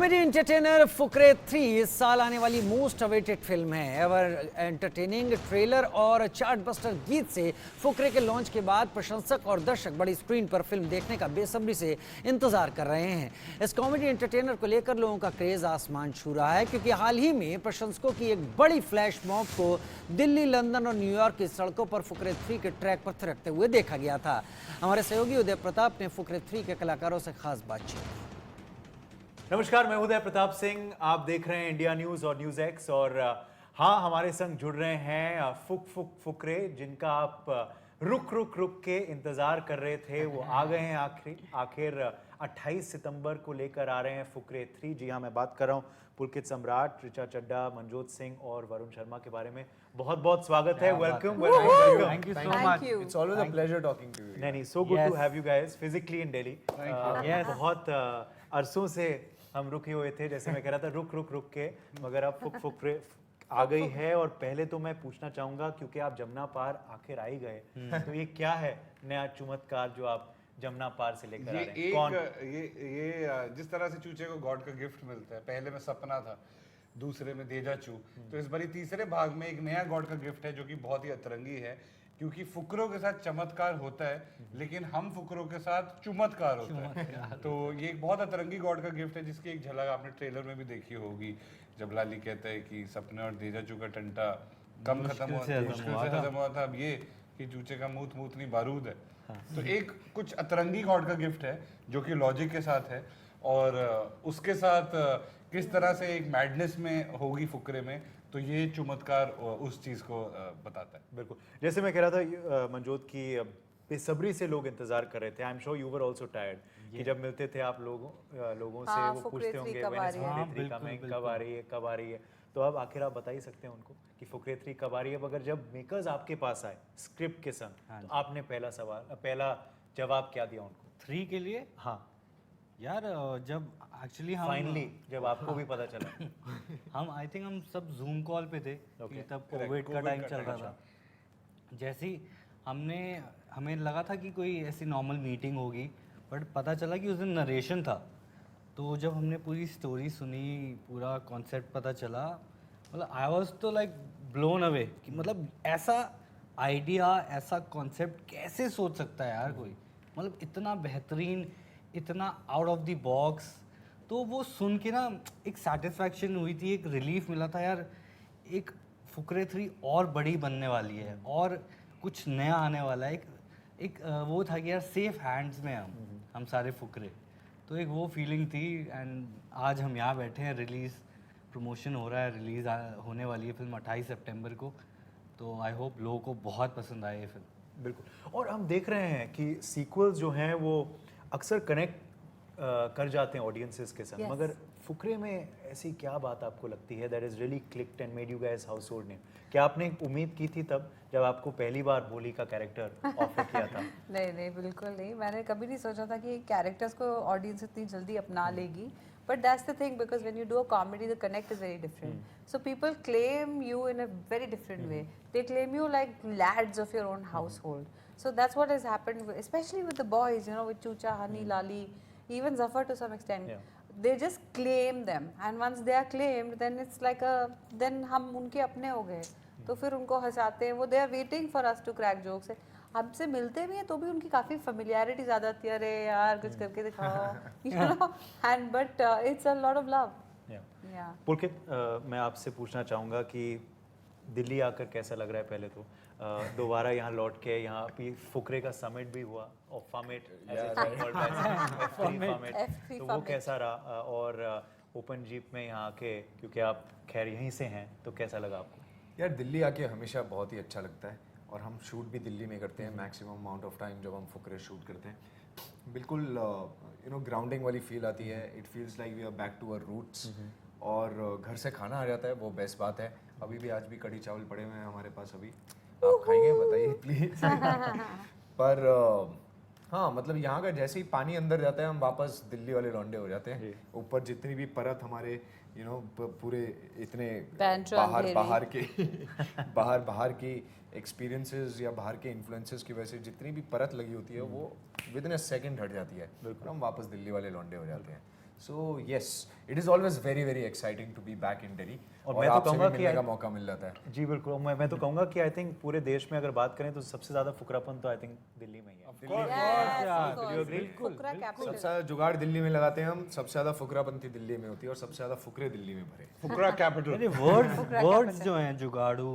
Comedy entertainer Fukrey 3 इस साल आने वाली मोस्ट अवेटेड फिल्म है। एवर एंटरटेनिंग ट्रेलर और चार्टबस्टर गीत से फुकरे के लॉन्च के बाद प्रशंसक और दर्शक बड़ी स्क्रीन पर फिल्म देखने का बेसब्री से इंतजार कर रहे हैं। इस कॉमेडी एंटरटेनर को लेकर लोगों का क्रेज आसमान छू रहा है, क्योंकि हाल ही में प्रशंसकों की एक बड़ी फ्लैश मॉब को दिल्ली, लंदन और न्यूयॉर्क की सड़कों पर फुकरे 3 के ट्रैक पर थिरकते हुए देखा गया था। हमारे सहयोगी उदय प्रताप ने फुकरे 3 के कलाकारों से खास बातचीत की। नमस्कार, मैं उदय प्रताप सिंह। आप देख रहे हैं इंडिया न्यूज और न्यूज एक्स। और हाँ, हमारे संग जुड़ रहे हैं फुकरे, जिनका आप रुक के इंतजार कर रहे थे। वो आ गए हैं आखिर 28 सितंबर को लेकर आ रहे हैं फुकरे 3। जी हाँ, मैं बात कर रहा हूँ पुलकित सम्राट, ऋचा चड्ढा, मनजोत सिंह और वरुण शर्मा के बारे में। बहुत बहुत स्वागत है। Welcome. Thank you so much. It's always a pleasure talking to you. नहीं, so good to have you guys physically in Delhi. बहुत अरसों से हम रुके हुए थे, जैसे मैं कह रहा था रुक के, मगर अब फुकरे आ गई है। और पहले तो मैं पूछना चाहूंगा, क्योंकि आप जमुना पार आखिर आ ही गए, तो ये क्या है नया चमत्कार जो आप जमुना पार से लेकर आ रहे हैं? कौन? ये जिस तरह से चूचे को गॉड का गिफ्ट मिलता है, पहले में सपना था, दूसरे में देजा चू, तो इस बारी तीसरे भाग में एक नया गॉड का गिफ्ट है जो कि बहुत ही अतरंगी है, क्योंकि फुकरों के साथ चमत्कार होता है लेकिन हम फुकरों के साथ चुमत्कार होता है। तो ये एक बहुत अतरंगी गॉड का गिफ्ट है, जिसकी एक झलक आपने ट्रेलर में भी देखी होगी, जब लाली कहता है कि सपने और देजा चू का टंटा कम खत्म हुआ था, अब ये कि चूचे का मूत नहीं बारूद है। तो एक कुछ अतरंगी गॉड का गिफ्ट है जो कि लॉजिक के साथ है, और उसके साथ किस तरह से एक मैडनेस में होगी फुकरे में, तो ये चमत्कार उस चीज को बताता है। बिल्कुल, जैसे मैं कह रहा था मनजोत की बेसब्री से लोग इंतजार कर रहे थे। I am sure you were also tired कि जब मिलते थे आप लोगों से वो पूछते होंगे कब आ रही है। तो अब आखिर आप बता ही सकते हैं उनको कि फुकरे 3 कब आ रही है। मगर जब मेकर्स आपके पास आए स्क्रिप्ट के संग, तो आपने पहला जवाब क्या दिया उनको 3 के लिए? हाँ यार, जब एक्चुअली हम फाइनली जब आपको भी पता चला हम आई थिंक हम सब जूम कॉल पे थे कि तब कोविड का टाइम चल रहा था। जैसे ही हमें लगा था कि कोई ऐसी नॉर्मल मीटिंग होगी, बट पता चला कि उस दिन नरेशन था। तो जब हमने पूरी स्टोरी सुनी, पूरा कॉन्सेप्ट पता चला, मतलब आई वाज तो लाइक ब्लोन अवे कि मतलब ऐसा आइडिया, ऐसा कॉन्सेप्ट कैसे सोच सकता है यार कोई, मतलब इतना बेहतरीन, इतना आउट ऑफ द बॉक्स। तो वो सुन के ना एक सेटिस्फैक्शन हुई थी, एक रिलीफ मिला था यार, एक फुकरे 3 और बड़ी बनने वाली है और कुछ नया आने वाला है। एक वो था कि यार सेफ हैंड्स में हम सारे फुकरे। तो एक वो फीलिंग थी। एंड आज हम यहाँ बैठे हैं, रिलीज़ प्रमोशन हो रहा है, रिलीज़ होने वाली है फिल्म 28 सितंबर को। तो आई होप लोगों को बहुत पसंद आए ये फिल्म। बिल्कुल। और हम देख रहे हैं कि सीक्वल्स जो हैं वो अक्सर कनेक्ट कर जाते हैं ऑडियंसेस के साथ, मगर फुकरे में ऐसी क्या बात आपको लगती है that is really clicked and made you guys household name? क्या आपने उम्मीद की थी तब जब आपको पहली बार भोली का कैरेक्टर ऑफर किया था? नहीं, बिल्कुल नहीं। मैंने कभी नहीं सोचा था कि कैरेक्टर्स को ऑडियंस इतनी जल्दी अपना लेगी। But that's the thing, because when you do a comedy, the connect is very different. So people claim you in a very different way. They claim you like lads of your own household. So that's what has happened, especially with the boys, with Chucha, Hani, Lali, even Zafar to some extent. They just claim them, and once they are claimed, then it's like then हम उनके अपने हो गए, तो फिर उनको हंसाते हैं। वो they are waiting for us to crack jokes. हमसे मिलते भी हैं तो भी उनकी काफ़ी फेमिलियरिटी ज़्यादा थी, अरे यार कुछ करके दिखाओ, and but it's a lot of love. Pulkit, मैं आपसे पूछना चाहूँगा कि दिल्ली आकर कैसा लग रहा है? पहले तो दोबारा यहाँ लौट के, यहाँ फुकरे का समिट भी हुआ, और फॉर्मेट तो वो कैसा रहा? और ओपन जीप में यहाँ आके, क्योंकि आप खैर यहीं से हैं, तो कैसा लगा आपको? यार, दिल्ली आके हमेशा बहुत ही अच्छा लगता है, और हम शूट भी दिल्ली में करते हैं मैक्सिमम अमाउंट ऑफ टाइम जब हम फुकरे शूट करते हैं। बिल्कुल ग्राउंडिंग वाली फील आती है। It feels like we are back to our roots, और घर से खाना आ जाता है, वो बेस्ट बात है। अभी भी आज भी कढ़ी चावल पड़े हुए हैं हमारे पास, अभी आप खाएंगे? बताइए प्लीज। पर हाँ, मतलब यहाँ का जैसे ही पानी अंदर जाता है, हम वापस दिल्ली वाले लौंडे हो जाते हैं। ऊपर जितनी भी परत हमारे पूरे इतने बाहर की एक्सपीरियंसेस या बाहर के इन्फ्लुएंसेस की वजह से जितनी भी परत लगी होती है, वो विद इन अ सेकंड हट जाती है, बिल्कुल हम वापस दिल्ली वाले लौंडे हो जाते हैं। So yes, it is always very very exciting to be back in Delhi. और और मैं तो आपसे भी कहूँगा कि मिलने का मौका मिल जाता है। जी बिल्कुल, मैं तो कहूँगा कि आई थिंक पूरे देश में अगर बात करें तो सबसे ज़्यादा फुकरापन तो आई थिंक दिल्ली में ही है। फुकरा कैपिटल। सबसे ज्यादा जुगाड़ दिल्ली में लगाते हैं हम, सबसे ज्यादा फुकरापंथी दिल्ली में होती है और सबसे ज्यादा फुकरे दिल्ली में भरे। फुकरा कैपिटल। अरे वर्ड्स जो हैं जुगाड़ू,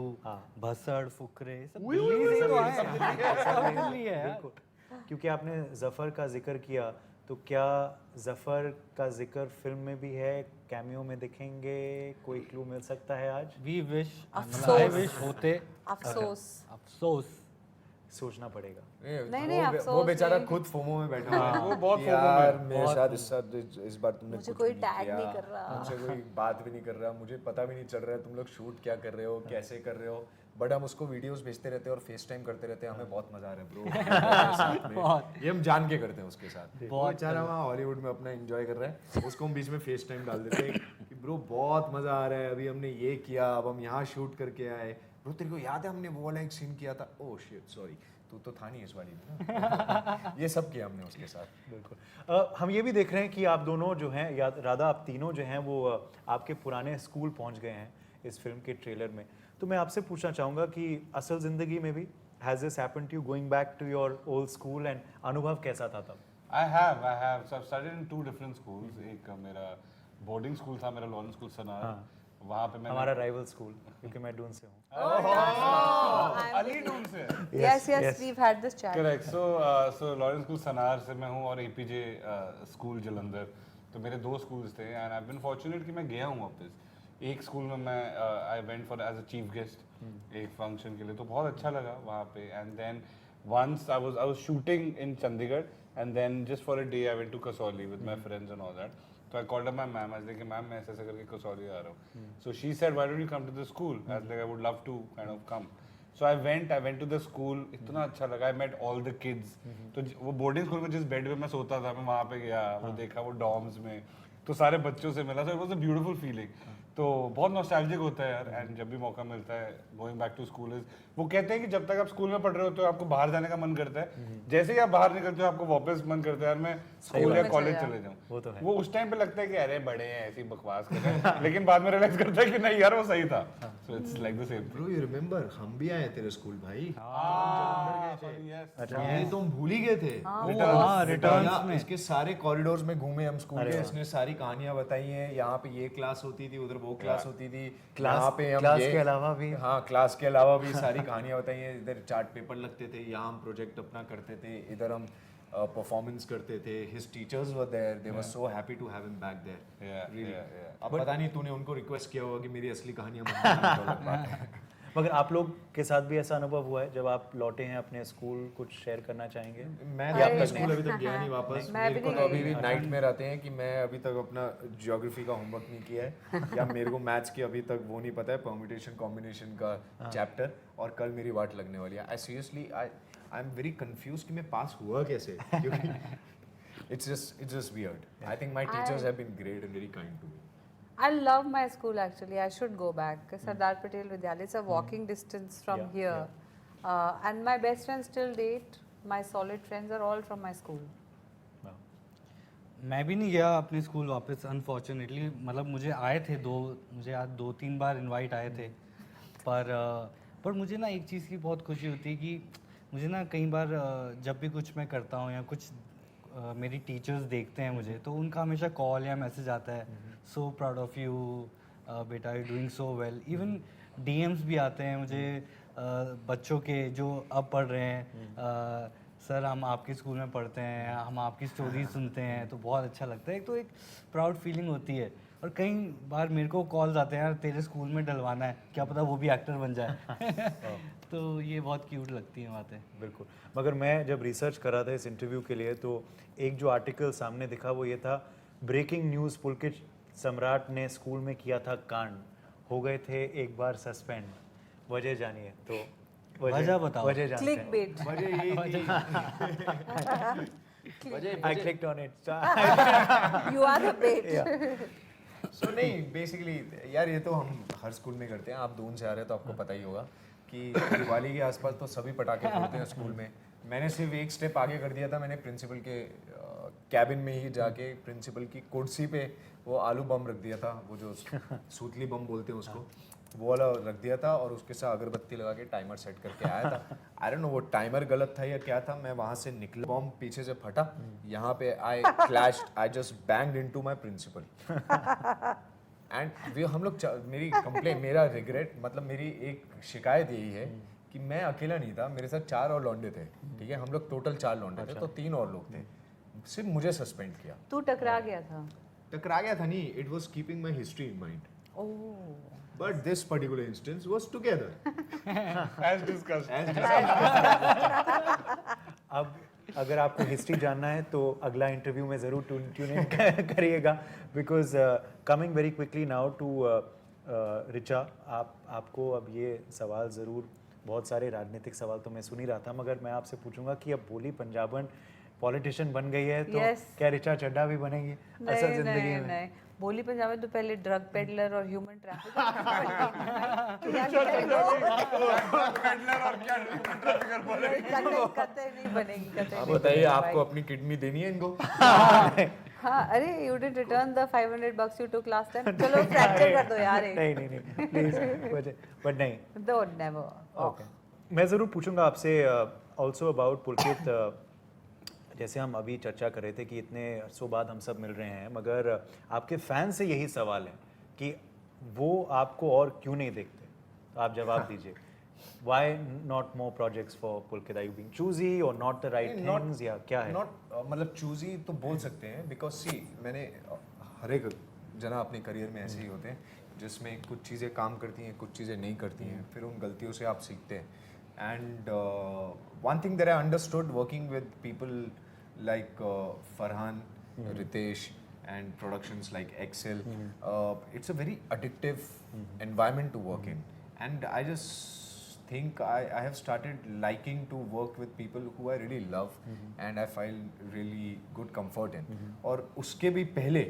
भसड़, फुकरे, सब दिल्ली से तो आए हैं। सब दिल्ली है यार। बिल्कुल, क्योंकि आपने जफ़र का जिक्र किया, तो क्या जफ़र का जिक्र फिल्म में भी है, कैमियो में दिखेंगे, कोई क्लू मिल सकता है आज? वी विश, अफसोस। आई विश होते। अफसोस। अफसोस। सोचना पड़ेगा। नहीं, वो अफसोस बेचारा नहीं। खुद फोमो में बैठा हुआ है। वो बहुत कि फोमो में यार है। मेरे साथ इस बार तुमने मुझे कुछ कोई भी टैग किया, नहीं कर रहा। मुझसे कोई बात भी नहीं कर रहा, मुझे पता भी नहीं चल रहा है तुम लोग शूट क्या कर रहे हो, कैसे कर रहे हो, बट हम उसको वीडियोस भेजते रहते हैं और फेस टाइम करते रहते हैं, हमें बहुत मजा आ रहा है ब्रो। ये हम जान के करते हैं उसके साथ। वो बेचारा वहाँ हॉलीवुड में अपना एंजॉय कर रहा है, उसको हम बीच में फेस टाइम डाल देते हैं कि ब्रो बहुत मजा आ रहा है, अभी हमने ये किया, अब हम यहाँ शूट करके आए, ब्रो तेरे को याद है हमने वो वाला एक सीन किया था, ओह शिट सॉरी तू तो था नहीं इस वाली में ना। ये सब किया हमने उसके साथ। बिल्कुल, हम ये भी देख रहे हैं कि आप दोनों जो हैं, या राधा आप तीनों जो हैं वो आपके पुराने स्कूल पहुंच गए हैं इस फिल्म के ट्रेलर में। तो मैं आपसे पूछना चाहूँगा कि असल ज़िंदगी में भी has this happened to you, going back to your old school, and अनुभव कैसा था तब? I have. So I've studied in 2 different schools. एक मेरा बोर्डिंग स्कूल था, मेरा लॉरेंस स्कूल सनार। वहाँ पे मैं हमारा राइवल स्कूल, क्योंकि मैं डून से हूँ। अली डून से। Yes, we've had this chat. Correct. So Lawrence school Sanawar से मैं हूँ और एपीजे स्कूल जलंधर। तो मेरे 2 स्कूल्स थे एंड आई बीन फॉर्चुनेट कि मैं गया हूँ वापस। एक स्कूल में मैं I went for as a chief guest एक फंक्शन के लिए, तो बहुत अच्छा लगा वहाँ पे। And then once I was shooting in Chandigarh and then just for a day I went to Kasauli with my friends and all that. So I called up my ma'am. I was like, "Ma'am, मैं ऐसे करके कसौली आ रहा हूँ." So she said, "Why don't you come to the school?" I was like, "I would love to kind of come." So I went to the school. इतना अच्छा लगा. I met all the kids. तो वो boarding school में जिस bed पे मैं सोता था, मैं वहाँ पे गया, वो देखा वो डॉर्म्स में, तो सारे बच्चों से मिला. So it was a beautiful feeling. तो बहुत नॉस्टैल्जिक होता है यार. एंड जब भी मौका मिलता है going back to school is, वो कहते हैं कि जब तक आप स्कूल में पढ़ रहे होते हो आपको बाहर जाने का मन करता है, जैसे ही आप बाहर निकलते हो आपको वापस मन करता है यार मैं स्कूल या कॉलेज चले जाऊँ. वो तो है. वो उस टाइम पे लगता है कि अरे बड़े हैं ऐसी बकवास कर रहे हैं, लेकिन बाद में रियलाइज करता है कि नहीं यार वो सही था. So it's like the same. Bro you remember हम भी आए तेरे स्कूल भाई. अच्छा ये तुम भूल ही गए थे. रिटर्न्स में इसके सारे कॉरिडोर्स में घूमे हम स्कूल के. इसने सारी कहानियां बताई हैं. यहाँ पे ये क्लास होती थी, उधर वो क्लास होती थी. यहाँ पे हम क्लास ये के अलावा भी. हाँ क्लास के अलावा भी सारी कहानियां बताई हैं. इधर चार्ट पेपर लगते थे, यहाँ हम प्रोजेक्ट अपना करते थे, इधर हम परफॉर्मेंस करते थे. His teachers were there, they were so happy to have him back there. अब पता नहीं तूने उनको रिक्वेस्ट किया होगा कि मेरी असली कहानियां मत. मगर आप लोग के साथ भी ऐसा अनुभव हुआ है जब आप लौटे हैं अपने स्कूल, कुछ शेयर करना चाहेंगे? मैं तो अपना स्कूल अभी तक गया नहीं वापस. मैं मेरे भी को नहीं तो अभी गई. भी नाइटमेयर आते हैं कि मैं अभी तक अपना ज्योग्राफी का होमवर्क नहीं किया है, या मेरे को मैथ्स की अभी तक वो नहीं पता है परम्यूटेशन कॉम्बिनेशन का चैप्टर, और कल मेरी वाट लगने वाली है. I seriously I am very confuse कि मैं पास हुआ कैसे, क्योंकि it's just weird. I think my teachers have been great and very kind to me. I love my school actually. I should go back. Sardar Patel Vidyalaya. It's a walking distance from here. And my best friends till date, my solid friends are all from my school. मैं भी नहीं गया अपने school वापस unfortunately. मतलब मुझे आए थे मुझे आज 2-3 बार इनवाइट आए थे, पर मुझे ना एक चीज़ की बहुत खुशी होती है कि मुझे ना कई बार जब भी कुछ मैं करता हूँ या कुछ मेरी टीचर्स देखते हैं मुझे, तो उनका हमेशा कॉल या मैसेज आता है, सो प्राउड ऑफ यू बेटा, you doing so well. Even DMs भी आते हैं मुझे बच्चों के जो अब पढ़ रहे हैं, सर हम आपके स्कूल में पढ़ते हैं, हम आपकी स्टोरी सुनते हैं, तो बहुत अच्छा लगता है. एक तो एक प्राउड फीलिंग होती है. और कई बार मेरे को कॉल्स आते हैं, यार तेरे स्कूल में डलवाना है, क्या पता वो भी एक्टर बन जाए. तो ये बहुत क्यूट लगती है बातें. बिल्कुल. मगर मैं जब रिसर्च कर रहा था इस इंटरव्यू के लिए, तो एक जो आर्टिकल सामने दिखा वो ये था, ब्रेकिंग न्यूज़, पुलकित सम्राट ने स्कूल में किया था कांड, हो गए थे एक बार सस्पेंड. वजह जानिए. तो वजह बताओ. वजह जानते हैं. Clickbait. वजह ये I clicked on it. You are the bait. सो नहीं बेसिकली यार ये तो हम हर स्कूल में करते हैं. आप दून से आ रहे हैं तो आपको पता ही होगा कि दिवाली के आसपास तो सभी पटाखे फोड़ते हैं स्कूल में. मैंने सिर्फ एक स्टेप आगे कर दिया था. मैंने प्रिंसिपल के कैबिन में ही जाके प्रिंसिपल की कुर्सी पे वो आलू बम रख दिया था, वो जो सूतली बम बोलते हैं उसको, वो वाला रख दिया था और उसके साथ अगरबत्ती लगा के टाइमर सेट करके आया था। आई डोंट नो वो टाइमर गलत था या क्या था, मैं वहां से निकला, बम पीछे से फटा, यहाँ पे I clashed, I just banged into my principal and हम लोग मेरी कंप्लेन, मेरा रिग्रेट, मतलब मेरी एक शिकायत यही है कि मैं अकेला नहीं था, मेरे साथ 4 और लौंडे थे, ठीक है, हम लोग टोटल 4 लौंडे थे, तो 3 और लोग थे, सिर्फ मुझे सस्पेंड किया। तू टकरा गया था? टकरा गया था नहीं, it was keeping my history in mind, oh but this particular instance was together as discussed. अब अगर आपको हिस्ट्री जानना है तो अगला इंटरव्यू में ज़रूर ट्यून इन करिएगा, because coming very quickly now to Richa, आपको अब ये सवाल ज़रूर, बहुत सारे राजनीतिक सवाल तो मैं सुन ही रहा था, मगर मैं आपसे पूछूंगा कि अब बोली पंजाबन पॉलिटिशियन बन गई है तो Yes. क्या रिचा चड्ढा भी बनेगी असल नहीं जिंदगी नहीं में? नहीं, बोली पंजाब में तो पहले ड्रग पेडलर और ह्यूमन ट्रैफिकर कतई नहीं बनेगी, कतई आप नहीं बताइए, बनेगी आपको भाई। अपनी किडनी देनी है इनको? हाँ, अरे you didn't return the $500 you took last time. चलो फ्रैक्चर कर दो यार एक। नहीं नहीं नहीं प्लीज, बट नहीं, Don't never. ओके। मैं ज़रूर पूछूंगा आपसे ऑल्सो अबाउट पुलकित, जैसे हम अभी चर्चा कर रहे थे कि इतने अरसों बाद हम सब मिल रहे हैं, मगर आपके फैन से यही सवाल है कि वो आपको और क्यों नहीं देखते, तो आप जवाब दीजिए। Why not more projects for Pulkit? Are you being choosy or not the right things, या क्या है? मतलब चूजी तो बोल सकते हैं, बिकॉज सी मैंने हर एक जना अपने करियर में ऐसे ही होते हैं जिसमें कुछ चीज़ें काम करती हैं, कुछ चीज़ें नहीं करती हैं, फिर उन गलतियों से आप सीखते हैं। And one thing that I understood working with people like Farhan, Ritesh and productions like Excel, it's a very addictive environment to work in, and I just think I have started liking to work with people who I really love and I find really good comfort in. और उसके भी पहले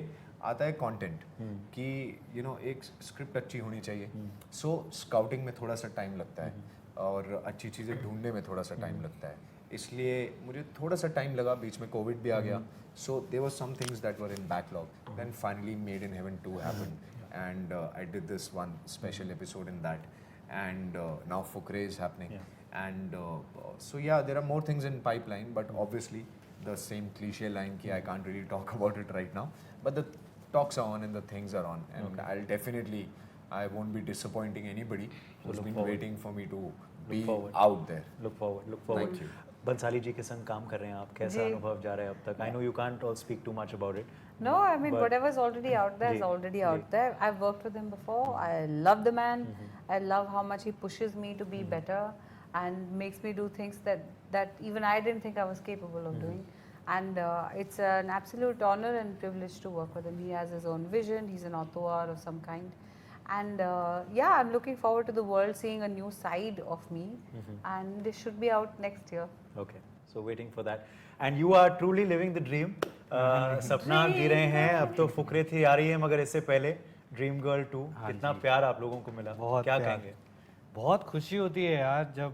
आता है content कि you know एक script अच्छी होनी चाहिए, सो स्काउटिंग में थोड़ा सा टाइम लगता है और अच्छी चीज़ें ढूंढने में थोड़ा सा टाइम लगता है, इसलिए मुझे थोड़ा सा टाइम लगा, बीच में कोविड भी आ गया, so there were some things that were in backlog, then finally Made in Heaven 2 happened and I did this one special episode in that and now Fukre is happening, and so yeah, there are more things in pipeline, but obviously the same cliche line ki I can't really talk about it right now, but the talks are on and the things are on, and I'll definitely, I won't be disappointing anybody who's been waiting for me to be out there. Look forward. Thank you. Bhansali ji के संग काम कर रहे हैं आप, कैसा जी। अनुभव जा रहा है अब तक? I know you can't all speak too much about it. No, I mean, But- whatever's already out there is ji, already out there. I've worked with him before. I love the man. I love how much he pushes me to be better and makes me do things that even I didn't think I was capable of doing. And it's an absolute honor and privilege to work with him. He has his own vision. He's an auteur of some kind. And yeah, I'm looking forward to the world seeing a new side of me. And this should be out next year. Okay, so waiting for that. And you are truly living the dream. सपना आप जी रहे हैं, अब तो फुकरे थी आ रही है, मगर इससे पहले ड्रीम गर्ल 2, कितना प्यार आप लोगों को मिला, बहुत क्या प्यार। कहेंगे? बहुत खुशी होती है यार जब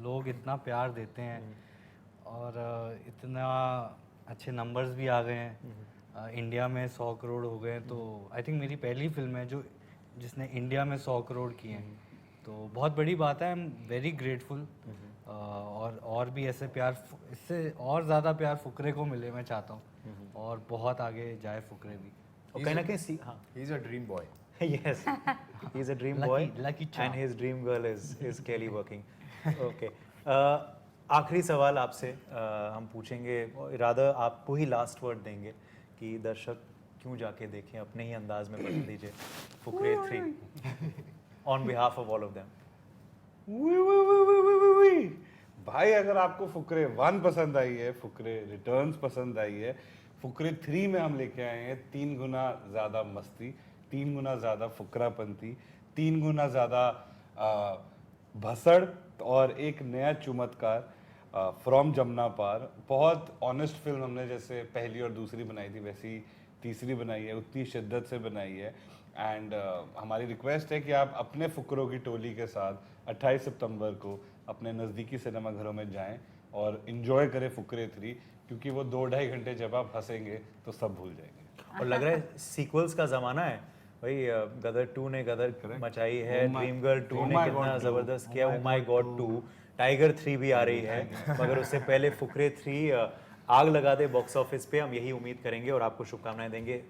लोग इतना प्यार देते हैं और इतना अच्छे नंबर्स भी आ गए हैं। इंडिया में 100 करोड़ हो गए हैं, तो आई थिंक मेरी पहली फिल्म है जो जिसने इंडिया में 100 करोड़ किए हैं, तो बहुत बड़ी बात है। आई एम वेरी ग्रेटफुल, और भी ऐसे प्यार, इससे और ज़्यादा प्यार फुकरे को मिले, मैं चाहता हूँ, और बहुत आगे जाए फुकरे भी। और कहीं ना कहीं हाँ, He's a dream boy. yes, he's a dream boy, and his dream girl is Kelly working. Okay. आखिरी सवाल आपसे हम पूछेंगे, इरादा आपको ही लास्ट वर्ड देंगे कि दर्शक क्यों जाके देखें, अपने ही अंदाज में बता दीजिए। Fukrey 3 on behalf of all of them. भाई अगर आपको फुकरे 1 पसंद आई है, फुकरे रिटर्न्स पसंद आई है, फुकरे 3 में हम लेके आए हैं 3 गुना ज़्यादा मस्ती, 3 गुना ज़्यादा फुकरापंती, 3 गुना ज़्यादा भसड़ और एक नया चमत्कार फ्रॉम जमुना पार। बहुत ऑनेस्ट फिल्म हमने जैसे पहली और दूसरी बनाई थी वैसी तीसरी बनाई है, उतनी शिद्दत से बनाई है। एंड हमारी रिक्वेस्ट है कि आप अपने फुकरों की टोली के साथ 28 सितंबर को अपने नज़दीकी सिनेमा घरों में जाएं, और इंजॉय करें फुकरे 3, क्योंकि वो 2-2.5 घंटे जब आप हंसेंगे तो सब भूल जाएंगे। और लग रहा है सीक्वल्स का जमाना है भाई। गदर 2 ने गदर मचाई है, ड्रीम गर्ल 2 ने कितना जबरदस्त किया, ओ माय गॉड 2, टाइगर 3 भी आ रही है, मगर उससे पहले फुकरे 3 आग लगा दे बॉक्स ऑफिस पे, हम यही उम्मीद करेंगे और आपको शुभकामनाएं देंगे।